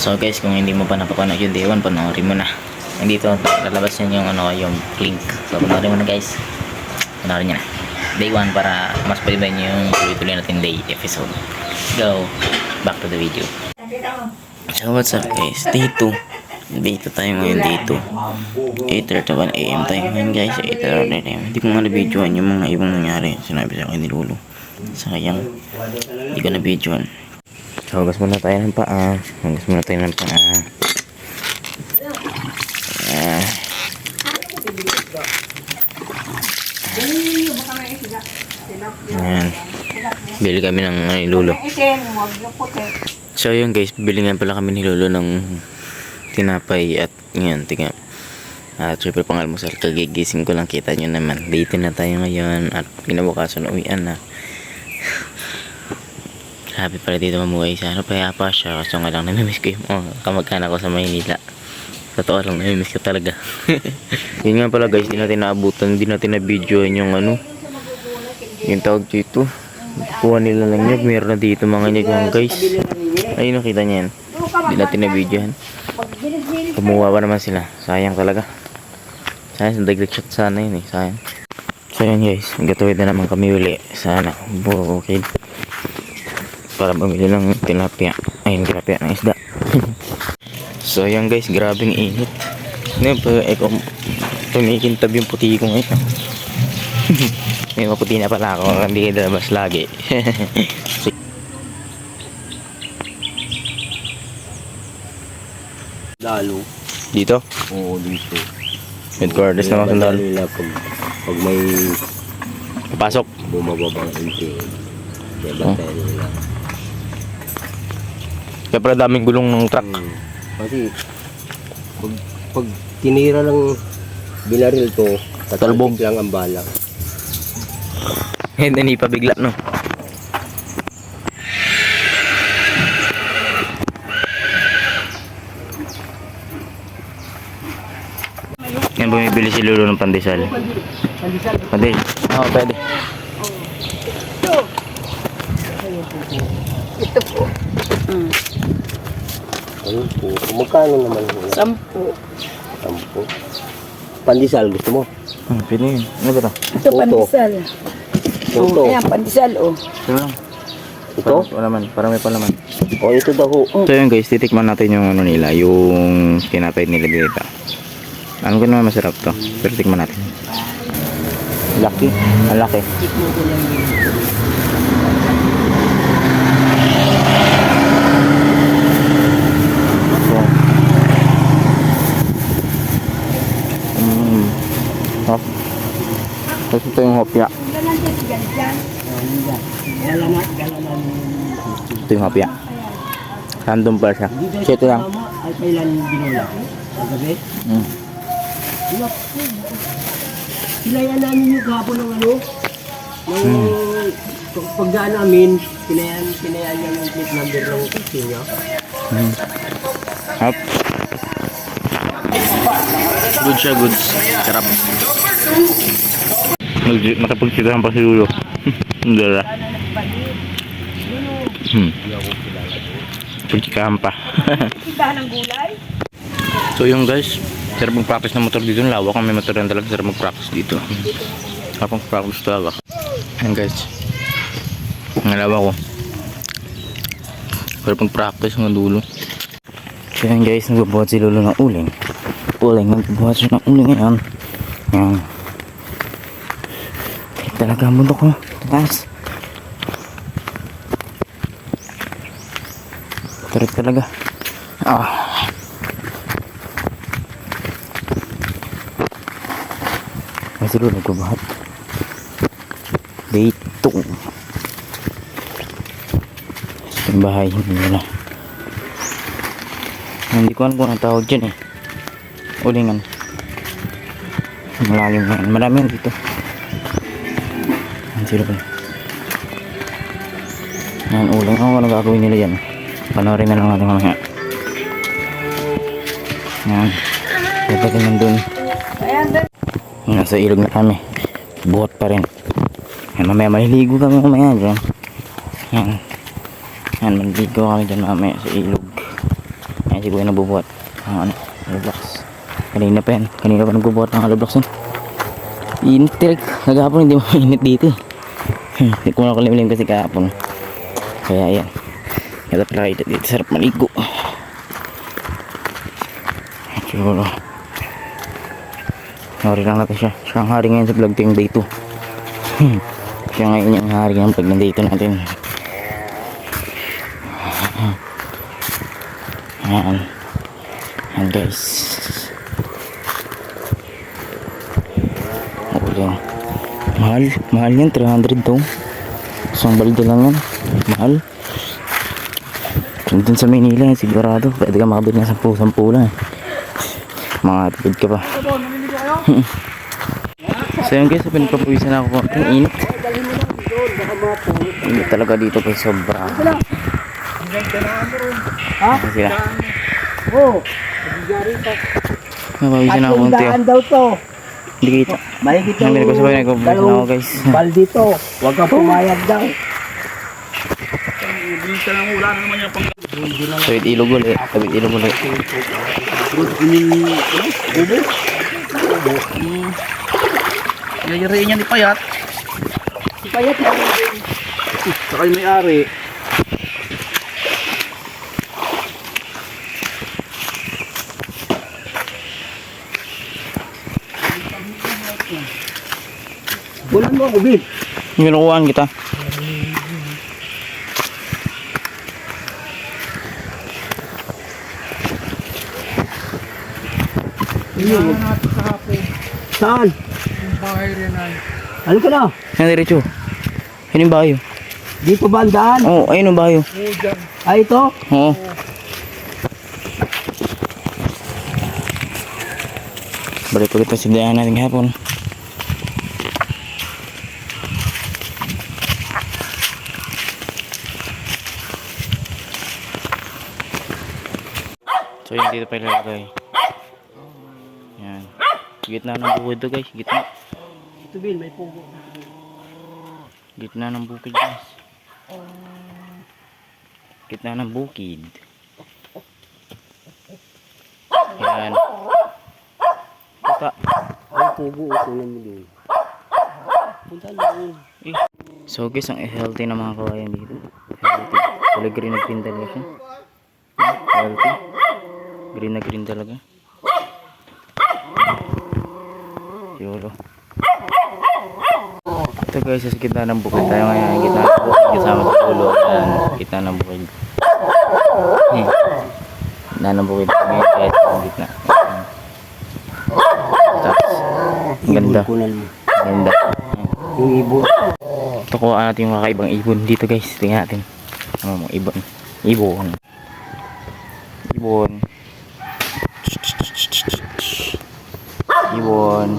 So guys, kung hindi mo pa napapanood yung day 1, panoorin mo na. Nandito, lalabas yan yung, yung link. So panoorin mo na guys. Panoorin nyo na. Day 1 para mas paliban yung tuloy-tuloy natin day episode. Go! Back to the video. So what's up guys? Day 2. Day 2 tayo ngayon, day 2. 8:31 AM tayo ngayon guys. 8:31 AM. Hindi ko nga na-videoan yung mga ibang nangyari. Sinabi sa akin ni Lolo. Sayang. Hindi ko na-videoan. So, hugas muna tayo ng paa. Hugas muna tayo ng paa. Ayan. Bili kami ng Lolo. So, yun guys. Bili nga pala kami ni Lolo ng tinapay at ngayon, tingnan. At syempre pang-almusal. Kagigising ko lang, kita nyo naman. Date na tayo ngayon at kinabukasan uwian na. Grabe pala dito mamuhay sa kaya pa siya kasi nga lang namimiss ko yung kamag-anak ko sa Maynila. Totoo lang, namimiss ko talaga. Yun nga pala guys, hindi natin naabutan, hindi natin na-videoan yung yung tawag dito. Kuha nila lang nyug, meron na dito mga nyug guys. Ayun, nakita niya yan. Hindi natin na-videoan. Kumuha pa naman sila, sayang talaga. Sayang, dagdag shot sana yun sayang. So yun guys, gatuwid na naman kami uli. Sana, okay. Para bumili ng tilapia. Ayun, tilapia ng isda. So yan guys, grabing init. Kung tumikintab yung puti ko ngayon. May maputi na pala ako, hindi dalabas lagi. Lalo. Dito? Oo, dito. Headquarters naman sa Lalo. Pag may Papasok. bumababa ng inti, diba tayo nila. Kaya pala daming gulong ng truck. Kasi pag tinira ng binaril to, Talbog lang ang bala. Hindi pa bigla no. Yan, bumibili si Lolo ng pandesal. Pandesal? Oo, pwede. Ito po. Ayun po. Magkano naman? 10. 10. Pandesal, gusto mo? Pwede yun. Ano ba ito? Ito pandesal. Ito. Ayan, pandesal oh. Ito lang. Ito? Palaman. Parang may palaman. O, ito daw ho. So yun guys, titikman natin yung nila, yung tinapay nila dito. Alam ko naman masarap to, pero tikman natin. Laki, malaki. Hop. Tapos ito yung hopya. Ito yung hopya. Random pa siya. So ito lang. Ay, kailan binula?Agabi? Pinayan namin yung gabo ng pagdaan namin, pinayan niya yung plate number ng taxi niya. Hop. Good siya, good. Sarap. Nakapagsigahan pa si Lolo. Hindi na. Pagsigahan pa. Ibahan ng gulay? So yung guys, sarap mag-practice ng motor dito. Lawak ang may motor yan talaga. Sarap mag-practice dito. Sarap mag-practice talaga. Ayan guys, nalawa ko. Sarap mag-practice ng dulo. So yan guys, nagbubuhat si Lolo ng uling. Nagbubuhat siya ng uling ngayon. Yan. Talaga ang bundok ko. Taas. Tarik talaga. Masih dulu nagbubuhat. Dito. Sa bahay nila. Hindi ko alam kung ang tawag dyan ulingan. Malalim na yan. Marami yan dito. Ang sila ba? Yan uling. Ano gagawin nila dyan? Panoorin na lang natin mamaya. Yan. Dapat naman dun. Nasa ilog na kami. Buhat pa rin. Yan, mamaya maliligo kami mamaya dyan. Yan. Yan, maliligo kami dyan mamaya sa ilog. Ayan si Kuya nagbubuhat ng ano, hollow blocks. Kanina pa yan. Kanina pa nagbubuhat ng hollow blocks yan. Init direk. Nagahapon hindi mainit dito eh. Hindi ko nakalimlim kasi kahapon. Kaya yan. Kaya pala kayo dito. Sarap maligo. Siguro. Hari lang natin siya. Siya ang hari ngayon sa vlog ko yung day 2. Siya ngayon yung hari ng vlog ng day 2 natin. Ayan. Ayan guys. Yan. Mahal yan, 300 daw. Isang balde lang yan. Mahal. Dun sa Manila, sigurado. Pwede ka makabili na 10 lang. Mga tipid ka pa. So yun guys, pinagpapawisan ako. Ang init. Init talaga dito kay sobra. Ha? Sila. Oo. Napawisan ako konti. Daan daw to. Hindi kita. Mahigit Nabili ko sabay, nagpapawisan ako guys. baldi to. Huwag kang pumayag daw. Tawid ilog ulit. Tawid ilog ulit. Yayariin niya ni Payat. Si Payat. Saka yung may-ari. Bulan mo ako, Bin. Minukuhaan kita. Saan? Ano ka na? Yan diretso. Yan yung bayo. Dito ba ang daan? Oo, ayun yung bayo. Ay, ito? Oo. Balik ulit ang sindahan natin kahapon. So yun dito pa ilalagay. Yan. Gitna ng bukid to guys. Gitna. Ito, Bin, may pugo. Gitna ng bukid guys. Gitna ng bukid. Yan. Puta. May pugo, kunan mo din. Punta doon. So guys, ang healthy na mga kawayan dito. Healthy. Kulay green na green talaga siya. Healthy. Green na green talaga. Siguro. Ito guys, sa gitna ng bukid tayo ngayon. Gitna ng bukid kasama sa ulo. Ayan, gitna ng bukid. Gitna ng bukid. Ngayon kahit sa gitna. Tapos, ang ganda. Kunan mo. Ganda. Yung ibon. Ito kuha natin yung kakaibang ibon dito guys. Tingnan natin. Ano mga ibon. Ibon. Ibon. Ibon.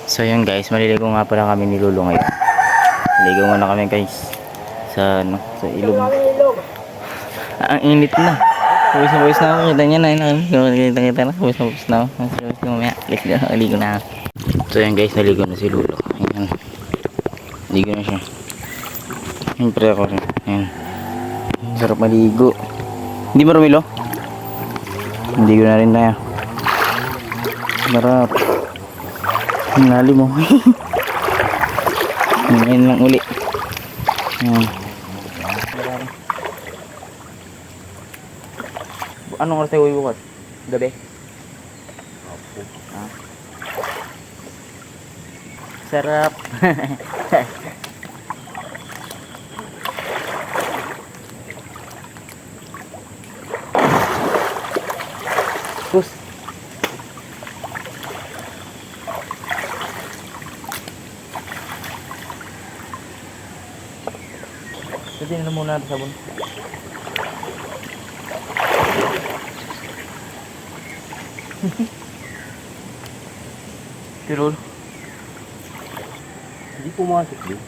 So yun guys, maliligo nga pala kami ni Lolo ngayon. Maliligo muna kami guys sa ano, sa ilog. Ang init na. Pawis na ako, kita niya na. Kita na, pawis na ako. Pawis na mamaya. Naligo na ako. So yan guys, naligo na si Lolo. Ayan. Naligo na siya. Siyempre ako rin. Ayan. Sarap maligo. Hindi mo Romilo? Naligo na rin tayo. Sarap. Ang lalim mo. Ngayon lang uli. Ayan. Anong oras tayo uwi bukas? Gabi? Ah. Sarap. Pus. Pwede na muna natin sabon. Pero Hindi pumasok din.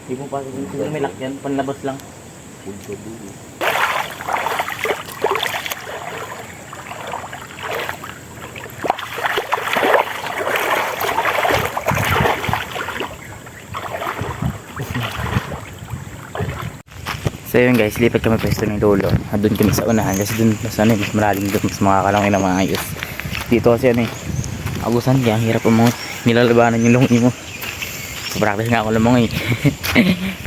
hindi mo pasok dito. Siguro may lakyan. Panlabas lang. Punto din. So yun guys, lipat kami pwesto ng lolo. Doon kami sa unahan kasi doon mas ano, mas malalim doon, mas makakalangin ng mga ayos. Dito kasi ano eh, agusan kaya ang hirap mo nilalabanan yung lungi mo. So practice nga ako lumang eh.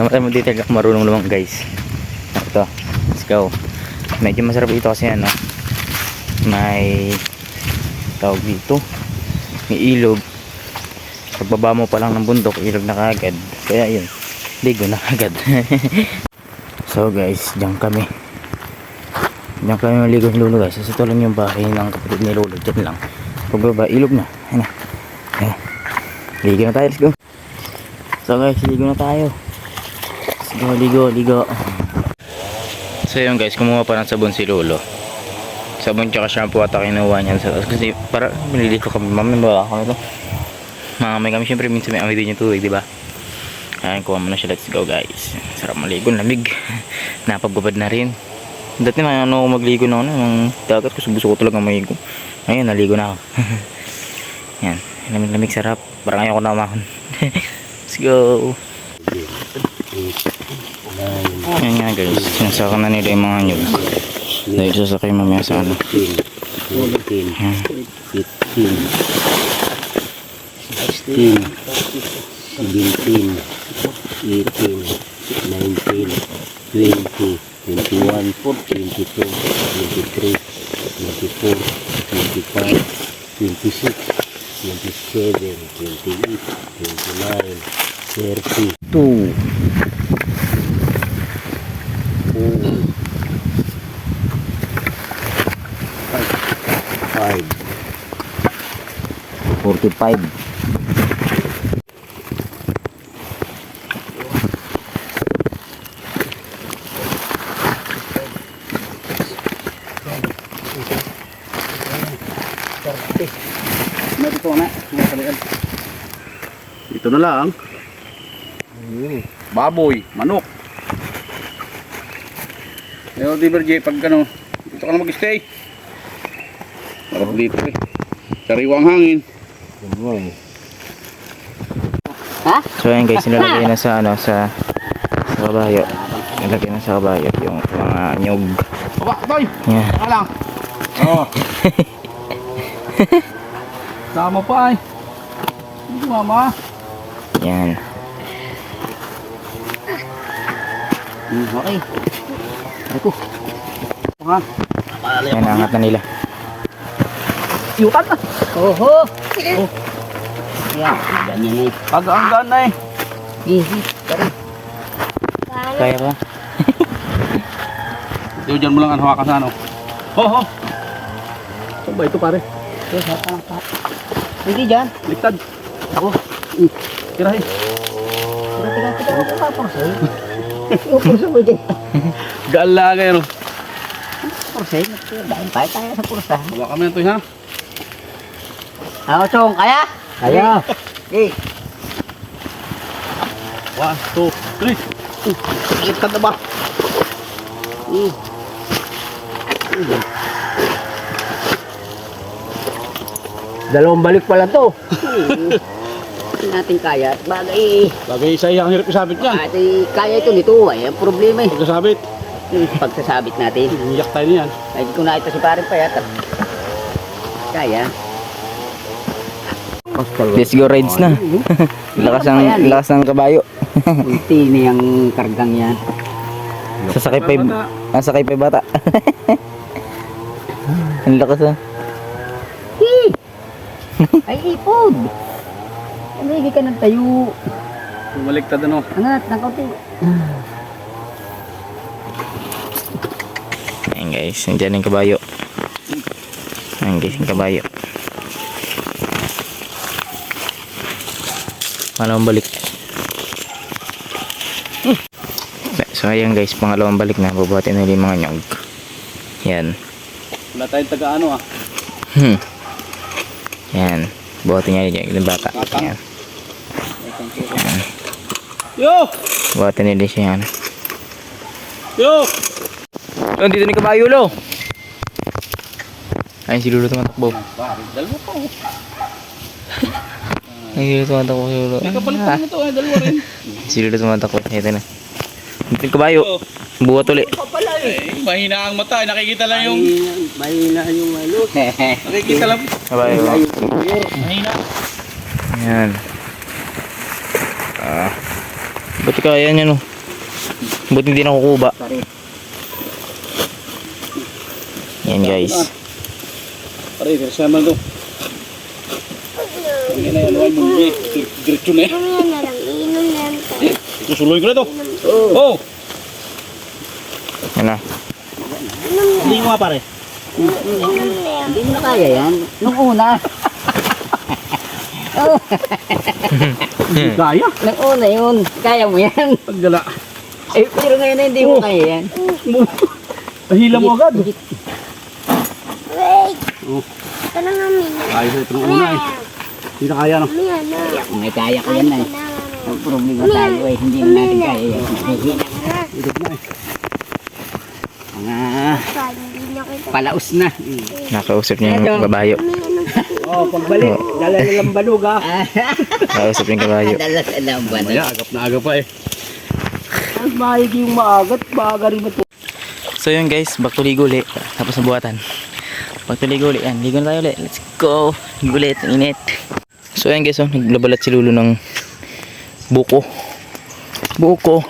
Namatay mo dito ako marunong lumang guys. Ito, let's go. Medyo masarap dito kasi ano, may tawag dito, may ilog. Pagbaba mo pa lang ng bundok, ilog na kagad. Kaya yun, ligo na kagad. So guys, diyan kami maligo ng lolo guys. Kasi ito lang yung bahay ng kapatid ni lolo. Diyan lang. Pagbaba, ilog na. Ayan na. Ayan. Ligo na tayo, let's go. So guys, ligo na tayo. Let's go, ligo. So yun guys, kumuha pa ng sabon si lolo. Sabon tsaka shampoo at kinuha niyan sa taas. Kasi para maliligo kami. Mamay ba kami to? Mamay kami, syempre minsan may amoy din yung tubig, diba? Ayan, kuha mo na siya. Let's go guys. Sarap maligo, lamig. Napagubad na rin. Dati na ano ako magligo na ako ng dagat kasi gusto ko talaga maligo. Ayun, naligo na ako. Yan, lamig, sarap. Parang ayaw ko na umakon. Let's go. Ayan nga guys, sinasaka na nila yung mga nyug. Dahil sasakay mamaya sa ano. 17, 18, 19, 20, 21, 22, 23, 24, 25, 26, 27, 28, 29, 30, 2, 4, 5, 45. Ito na lang. Baboy, manok. Pero di ba Jay, pag ano, dito ka na mag-stay. Sarap dito eh. Sariwang hangin. So ayan guys, nilalagay na sa ano, sa kabayo. Nilalagay na sa kabayo yung mga nyug. Baba, toy! Yan. Saka lang. Oo. Tama pa eh. Hindi mama. Yan. Okay. Ako. Ha? Yan, angat na nila. Yukan na. Oho! Yan, ganyan eh. Aga-anggan na eh. Easy. Kaya ba? Ito dyan mo lang ang hawakan sa ano. Ho! Saan ba ito pare? Hindi dyan. Liktad. Ako. Tirahin. Tiga ako paporsay. Pursa mo dyan. Gaala kayo no. Porsay. Dahil tayo sa pursa. Hawa kami na ito ha. Ako, Chong. Kaya? Kaya. Eh. 1, 2, 3. Liktad na ba? Dalawang balik pala to. Hindi natin kaya. At bagay. Bagay isa ang hirap isabit yan. At kaya ito nito. Ay, ang problema eh. Pagkasabit. Yung pagsasabit natin. Iyak tayo niyan. Ay, di ko nakita si parin pa yata. Kaya. Let's go rides na. lakas ng kabayo. Ulti niyang kargang yan. Sasakay pa yung bata. Ang lakas ah. Ay, ipod. Hindi ka ng tayo. Bumaliktad ano. Angat, ng kaunti. Ayan guys, nandiyan yung kabayo. Ayan guys, yung kabayo. Pangalawang balik. So ayan guys, pangalawang balik na. Bubuhatin na yung mga nyog. Yan. Wala tayong taga-ano ah. Yan. Buhatin niya yung bata. Yan. Yan. Yo! Buhatin nila siya. Yan. Yo! Oh, dito ni kabayo lo. Ayun si Lolo tumatakbo. Dalawa pa oh. Ay, si Lolo tumatakbo si Lolo. May kapalit pa nito eh, dalawa rin. Si Lolo tumatakbo. Ito na. Ito kabayo. Oh. Buhat uli. Mahina ang mata. Nakikita lang yung... Mahina yung ano. Nakikita lang. Kabayo. Mahina. Yan. Buti kaya niya no. Buti hindi nakukuba. Yan guys. Pare, kasama to. Hindi na yan. Bumbi. Diretso na eh. Mamaya na lang, iinom na lang tayo. Susuloy ko na to. Oh! Yan na. Hindi mo nga pare. Hindi mo na kaya yan. Nung una. Kaya. Nung una yun. Kaya mo yan. Paggala. Eh, pero ngayon na hindi mo kaya yan. Nahila mo agad. Wait! Oh. Ito na nga, Min. Ayos na itong una eh. Hindi na kaya no. Mamaya na. May kaya ko yan na eh. Ang problema tayo eh. Hindi na natin kaya yan. Mahina. Idog na eh. Mga Hindi na kita. palaos na. Nakausap niya yung kabayo. Oh, pagbalik. Dala na lang balog ha. Nakausap niya yung kabayo. Dala sa lamban. Mamaya, agap na agap pa eh. Ang mahig yung maagat. Maaga rin ito. So yun guys, back to ligo ulit. Tapos na buhatan. Back to ligo ulit. Yan, ligo na tayo ulit. Let's go. Ligo ulit, ang init. So yan guys, oh, naglabalat si Lulu ng buko. Buko.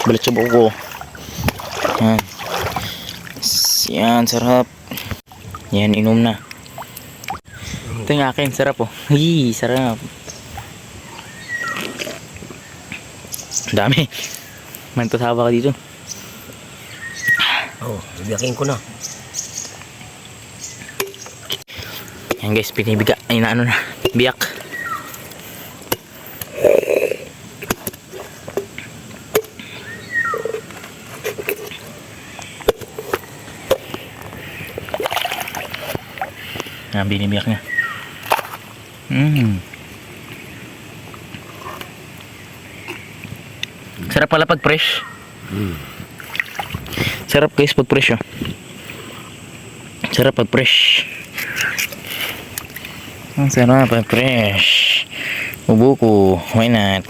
Balat sa buko. Yan. Yan, sarap. Yan, inom na. Ito yung akin, sarap oh. Hii, sarap. Dami. Mantosawa ka dito. Oh, biyakin ko na. Yan guys, pinibiga. Ay na ano na. Biyak. Yan, binibiyak niya. Sarap pala pag fresh. Sarap guys pag fresh oh. Sarap pag fresh. Ang sarap pag fresh. Bubuko, why not?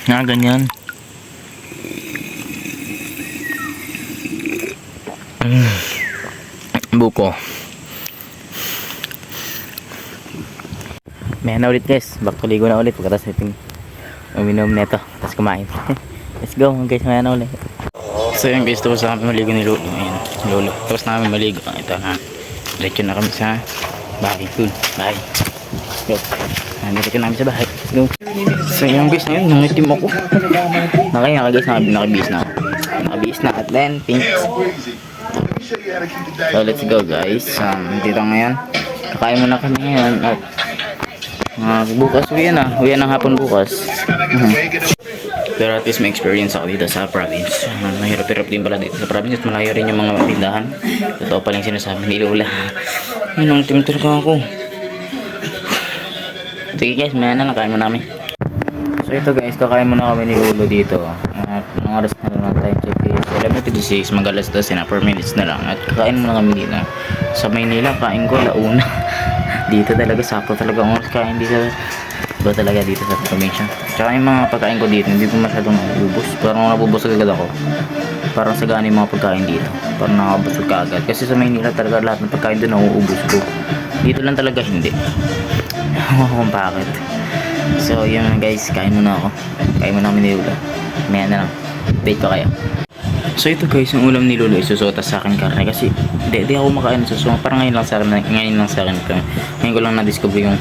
Nga ganyan. Buko. May na ulit guys. Back to ligo na ulit. Pagkatapos natin uminom neto. Tapos kumain. Let's go guys. May na ulit. So yun guys. Tapos na kami maligo ni Lolo. Ayan. Lolo. Tapos na kami maligo. Ito na. Diretso na kami sa bahay. Cool. Bye. Go. Diretso na kami sa bahay. Go. So yun guys. Ngayon. Nangitim ako. Naka guys. Nakabihis na ako. Nakabihis na. At then pink. So let's go guys. Dito ngayon. Kakain muna kami ngayon. At bukas uwi na. Uwi ng hapon bukas. Pero at least may experience ako dito sa province. Mahirap-hirap din pala dito sa province. Malayo rin yung mga tindahan. Totoo pa lang sinasabi ni Lola. Ayun ang timtur ka ako. Sige guys, may nakain mo namin. So ito guys, kakain muna kami ni Lolo dito. At anong oras na lang time check is 11:56, mag-alas 12 na 4 minutes na lang. At kakain muna kami dito. Sa Maynila, kain ko launa. Dito talaga, sakto talaga ang oras kain dito. Iba talaga dito sa probinsya. Tsaka yung mga pagkain ko dito, hindi ko masyadong ubus. Parang nabubusog agad ako. Parang sagana yung mga pagkain dito. Parang nakabusog ka agad. Kasi sa Maynila talaga lahat ng pagkain doon nauubos ko. Dito lang talaga hindi. Kung bakit. So yun guys, kain muna ako. Kain muna kami ni Lolo. Maya na lang. Update ko kayo. So ito guys, yung ulam ni Lolo isusotas sa akin karne. Kasi di ako makain ng suso. Parang ngayon lang sa akin. Ngayon ko lang na-discover yung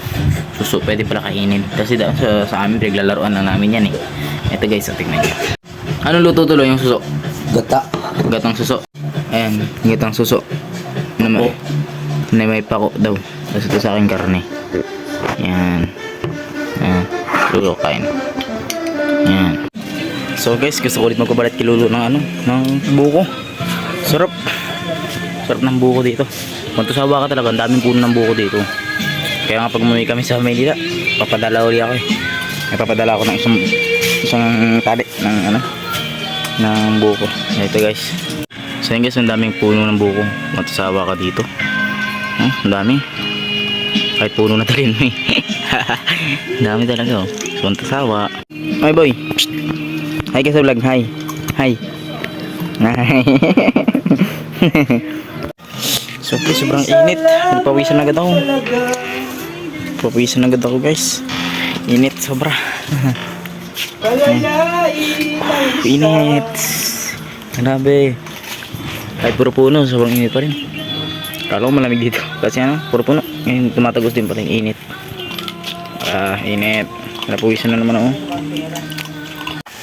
suso. Pwede pala kainin. Kasi sa amin naglalaroan na namin yan eh. Ito guys, tingnan nyo. Anong luto tuloy yung suso? Gata. Gatang suso. Ayan, gatang suso. Na may pako daw. Tapos ito sa akin karne. Yan. Ayan. Lolo kain. Yan. So guys, gusto ko ulit magpabalat kay Lolo ng ng buko. Sarap. Sarap ng buko dito. Mantusawa ka talaga, ang daming puno ng buko dito. Kaya nga pag umuwi kami sa Maynila, papadala uli ako eh. Ipapadala ko ng isang tali ng ano, ng buko. Ito guys. So yun guys, ang daming puno ng buko. Matasawa ka dito. Ang dami. Kahit puno na talin mo eh. Ang dami talaga oh. So matasawa. Ay boy. Psst. Hi ka sa vlog. Hi. Hi. Hi. So guys, sobrang init. Pawisan agad ako. Pawisan agad ako guys. Init sobra. Init. Grabe. Kahit puro puno, sobrang init pa rin. Kala ko malamig dito. Kasi ano, puro puno. Ngayon tumatagos din pa rin. Init. Init. Napuwisan na naman ako.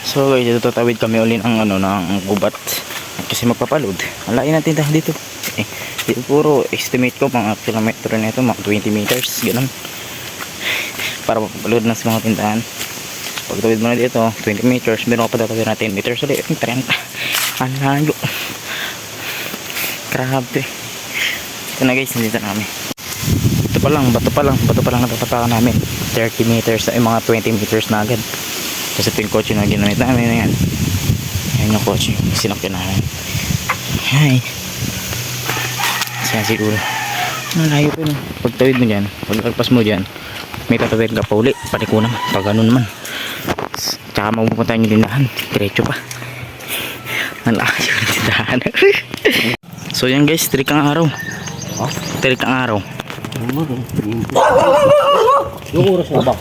So guys, ito tatawid kami ulit ng ano, ng gubat. Kasi magpapaload. Ang layo natin dito. Dito puro estimate ko pang kilometro na ito, mga 20 meters. Ganun. Para magpapaload na sa mga tindahan. Pagtawid mo na dito, 20 meters. Meron ka pa tatawid na 10 meters ulit. 30. Ang layo. Grabe. Ito na guys, nandito na kami. Ito pa lang, bato pa lang natatapakan namin. 30 meters, ay mga 20 meters na agad. Kasi ito yung kotse na ginamit namin na yan. Ayan yung kotse, sinakyan namin. Hi. Siya siguro. Ang layo po no. Pagtawid mo dyan, pagkalpas mo dyan, may tatawid ka pa uli. Paliko naman, pag ganun naman. Tsaka mapupunta yung tindahan. Diretso pa. Ang layo ng tindahan. So yan guys, trik ang araw. Trik ang araw. Yung oras na ba?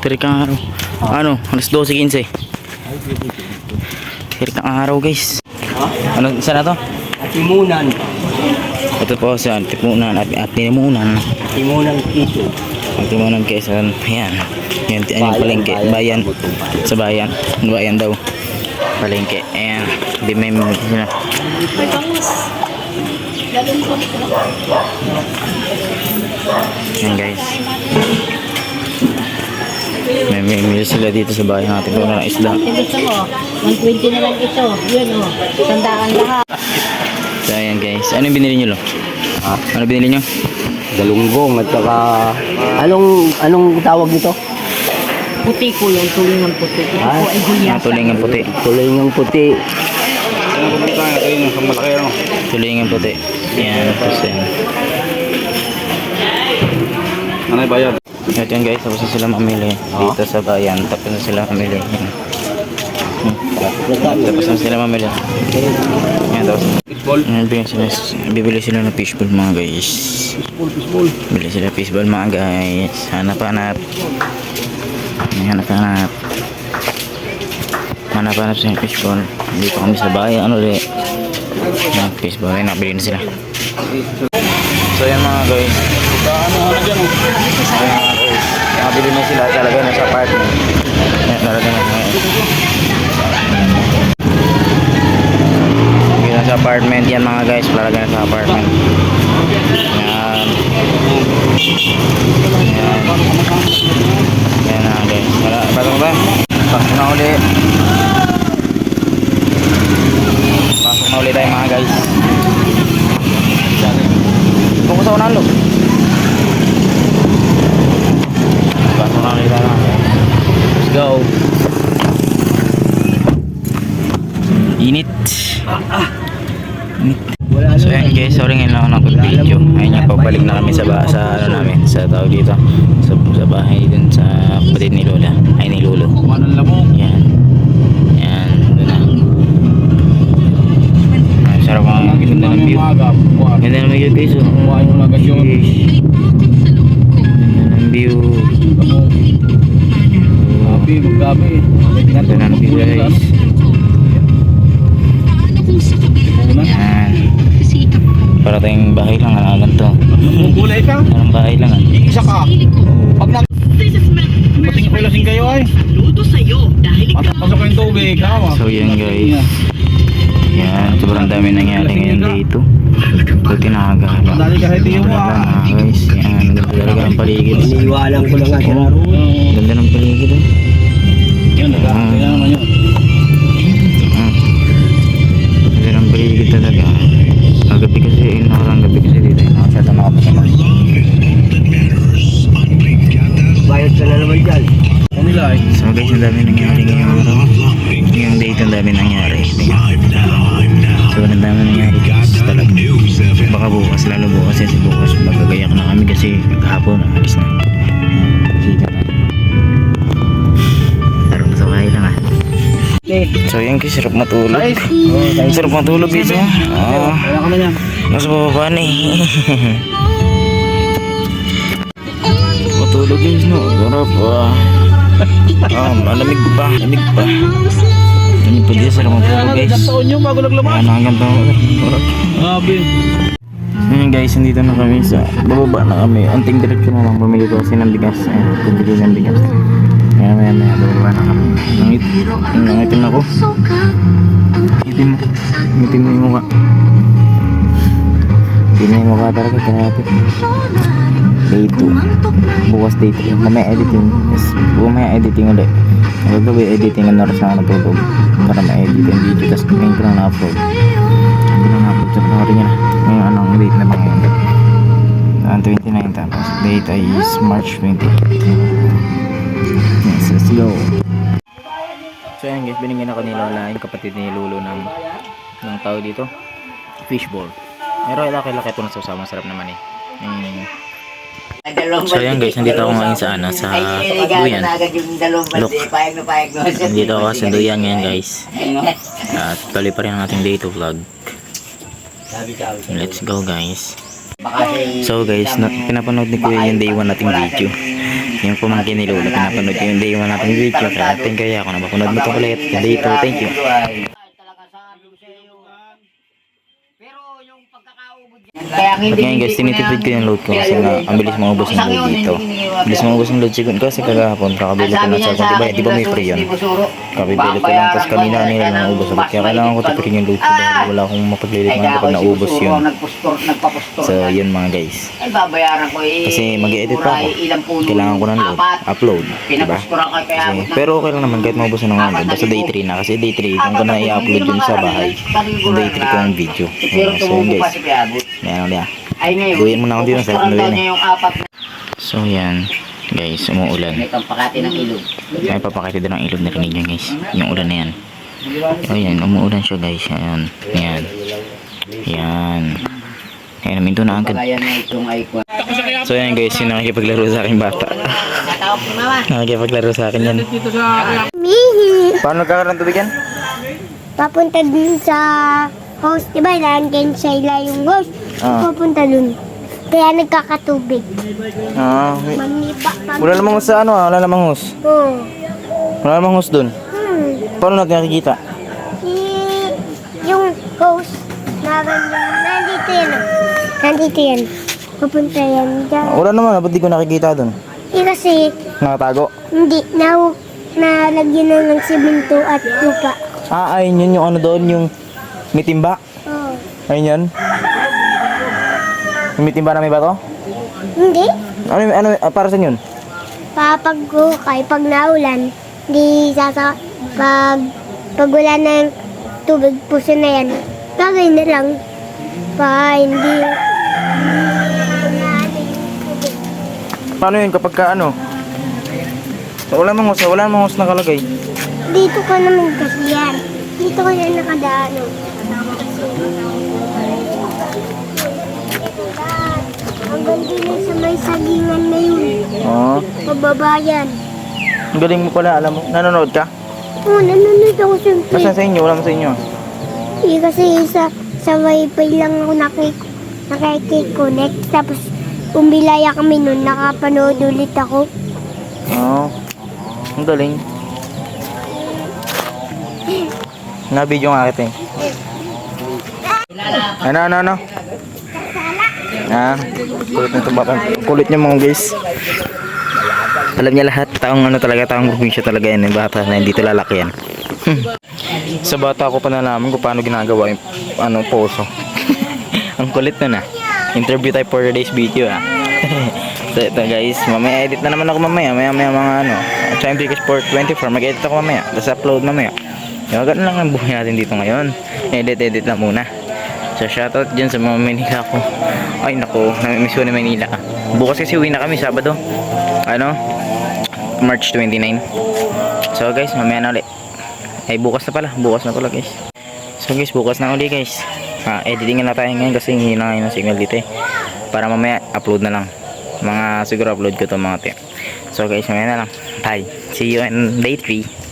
Trik ang araw. Ano? Alas 12:15. Trik ang araw guys. Ano? Isa na to? Timunan. Ito po sa Timunan at Timunan. Timunan Quito. Timunan Quezon. Ayan. Yan yung palengke. Bayan. Sa bayan. Bayan daw. Palengke. Ayan. Di may sila. Ayan guys. May meal sila dito sa bahay natin. Ito na isda. Gusto mo, 120 na lang ito. Yun o, tandaan lahat. So ayan guys. Ano yung binili nyo lo? Ano binili nyo? Galunggong at saka anong tawag nito? Puti ko yung tuling ng puti. Ito Ah, po ay gulya. Tulingan puti. Tulingang puti. Ito yung malaki ano. Tulingan puti. Ayan. Tapos yan. Ano yung bayad? At yan guys, tapos na sila mamili dito sa bayan. Tapos na sila mamili. Yan. Tapos na sila mamili. Yan, tapos yan, bibili sila ng fishball mga guys. Bibili sila fishball mga guys. Hanap-hanap. Hanap-hanap. Hanap-hanap sa fishball. Dito kami sa bayan. Ano ulit? Yan, fishball. Yan, nakabili na sila. So yan mga guys. Ano dyan oh? Nakabili na sila talaga na sa apartment. Yan, talaga na ngayon. Nakabili na sa apartment yan mga guys. Talaga na sa apartment. Yan. Yan. Yan na guys. Wala, pasok ba? Pasok na ulit. Pasok na ulit tayo mga guys. Tungkol sa unalo. Pasok na ulit tayo. Let's go. Init. Init. So yan guys, sorry ngayon lang ako nag-video. Ayun nga, pabalik na kami sa ano namin, sa tao dito. Sa bahay dun sa kapatid ni Lola. Ay ni Lolo. Kumanan lang mo. Yan. Yan. Doon na. Ay, sarap ang ganda ng view. Ganda ng view guys. Kuha yung mga gasyon. Ganda ng view. Gabi, maggabi. Ganda ng view guys. Yan. Para tayong bahay lang, ganito. Gulay ka? Parang bahay lang. Isa ka. Pag patingin ko lasing kayo ay. Pasok yung tubig. So yan guys. Yan, sobrang dami nangyari ngayon dito. Buti nakagala. Dali kahit iyo Guys, yan, ganda talaga ng paligid. Iniwanan ko lang nga si Raro. Ganda ng paligid. Yun, nagkakita naman yun. Ganda ng paligid talaga. Gabi kasi, nakarang gabi kasi dito. Nakasata makapasama. Bayad ka na naman dyan. Wala eh. So guys, ang dami nangyari ngayong araw. Yung date ang dami nangyari. So ang dami nangyari guys talaga. Baka bukas, lalo bukas kasi bukas magagayak na kami kasi maghapon alis na. Sige na. Tarong sa kayo lang ah. So yan guys, sarap matulog. Sarap matulog guys ha. Wala ka na yan. Nasa bababa na eh. Matulog guys no. Sarap malamig pa. Lamig pa. Lamig pa guys, sarap matulog guys. Taon yung bago naglamas. Hanggang taon. Grabe. Ngayon guys, nandito na kami sa bababa na kami. Anting direksyon na lang, bumili ko kasi ng bigas. Bumili ng bigas. Maya bababa na kami. Nangitim ako. Ngitim mo yung mukha. Hindi na yung mukha talaga, kinayapit. Day 2. Bukas day 3. Mamaya editing. Yes, mamaya editing ulit. Magagawa editing ang oras na ako natulog. Para ma-edit yung video. Tapos ngayon ko lang na-upload. Hindi lang na-upload sa panoorin nyo na. Ngayon anong date na ba ngayon? 29 tapos date ay is March 28. Yes, let's go. So yan guys, binigyan ako ni Lola, yung kapatid ni Lolo ng tao dito, fishball. Pero laki-laki ito na sasama, sarap naman eh. So yan guys, nandito ako ngayon sa Duyan. Look, nandito ako sa Duyan ngayon guys. At tuloy pa rin ang ating day 2 vlog. Let's go guys. So guys, pinapanood ni Kuya yung day 1 nating video. Yung pamangkin ni Lola, pinapanood ko yung day 1 nating video. Kaya thank you ako na mapanood mo ito ulit. Yung day 2, thank you. At ngayon guys, tinitipid ko yung load ko kasi nga ang bilis maubos ng load dito. Bilis maubos ng load siguro kasi kagahapon kakabili ko lang sa diba, di ba may free yun? Kakabili ko lang, tapos kanina nila naubos ulit. Kaya kailangan ko tipirin yung load ko dahil wala akong mapaglilipan kapag naubos yun. So yun mga guys. Kasi mag-edit pa ako. Kailangan ko ng load, upload, diba? Kasi, pero okay lang naman kahit maubos na ng load. Basta day 3 na kasi day 3 kung ko na i-upload yun sa bahay. Day 3 ko ang video. So yun guys. Yan ulit. Gawin mo na ako dito sa Duyan eh. So yan guys, umuulan. May pampakati ng ilog. May papakita din ng ilog, narinig nyo guys. Yung ulan na yan. O yan, umuulan siya guys. Ayan. Yan. Yan. Ayan, naminto na agad. So yan guys, yung nakikipaglaro sa akin bata. Nakikipaglaro sa akin yan. Mihi. Paano nagkakaroon tubig yan? Papunta dun sa host. Diba, nandyan sa ila yung host. Papunta dun. Kaya nagkakatubig. Maniba pa. Wala namang hus sa ano ah, wala namang hus. Oo. Wala namang hus dun. Paano natin nakikita? Yung host. Nandito yan. Nandito yan. Papunta yan dyan. Wala naman, ba't di ko nakikita dun? Kasi, Nakatago? hindi. Nalagyan na ng simento at lupa. Ayun yun yung ano doon, yung may timba. Oo. Ayun yun. Yung may timba na may bato? Hindi. Para saan yun? Papagkukay, pag naulan, di pag wala ng tubig, puso na yan. Bagay na lang. Hindi. Paano yun kapag ka ano? Wala namang hus nakalagay. Dito ka naman kasi yan. Dito ka na nakadaan. Ang ganda na sa may sagingan na yun. Pababa yan. Ang galing mo pala, alam mo. Nanonood ka? Oo, nanonood ako siyempre. Basta sa inyo, wala mo sa inyo. Kasi sa wifi lang ako nakikiconnect. Tapos umbilaya kami nun, nakapanood ulit ako. Ang galing. Na-video nga kita eh. Ano? Kulit nito baka. Kulit niya mga guys. Alam niya lahat. Taong probinsya talaga yan. Yung bata na hindi lalaki yan. Sa bata ko pa nalaman kung paano ginagawa yung poso. Ang kulit na. Interview tayo for today's video So ito guys, mamaya edit na naman ako mamaya. Maya mga Chime Bigger Sport 24. Mag-edit ako mamaya. Tapos upload mamaya. Yung ganun lang ang buhay natin dito ngayon. Edit lang muna. So shoutout dyan sa mga Manila ko. Ay nako, namimiss ko na Manila. Bukas kasi uwi na kami Sabado. March 29. So guys, mamaya na ulit. Ay bukas na pala guys. So guys, bukas na ulit guys. Editing na tayo ngayon kasi hindi na ngayon ang signal dito eh. Para mamaya upload na lang. Siguro upload ko to mga te. So guys, mamaya na lang. Bye. See you in day 3.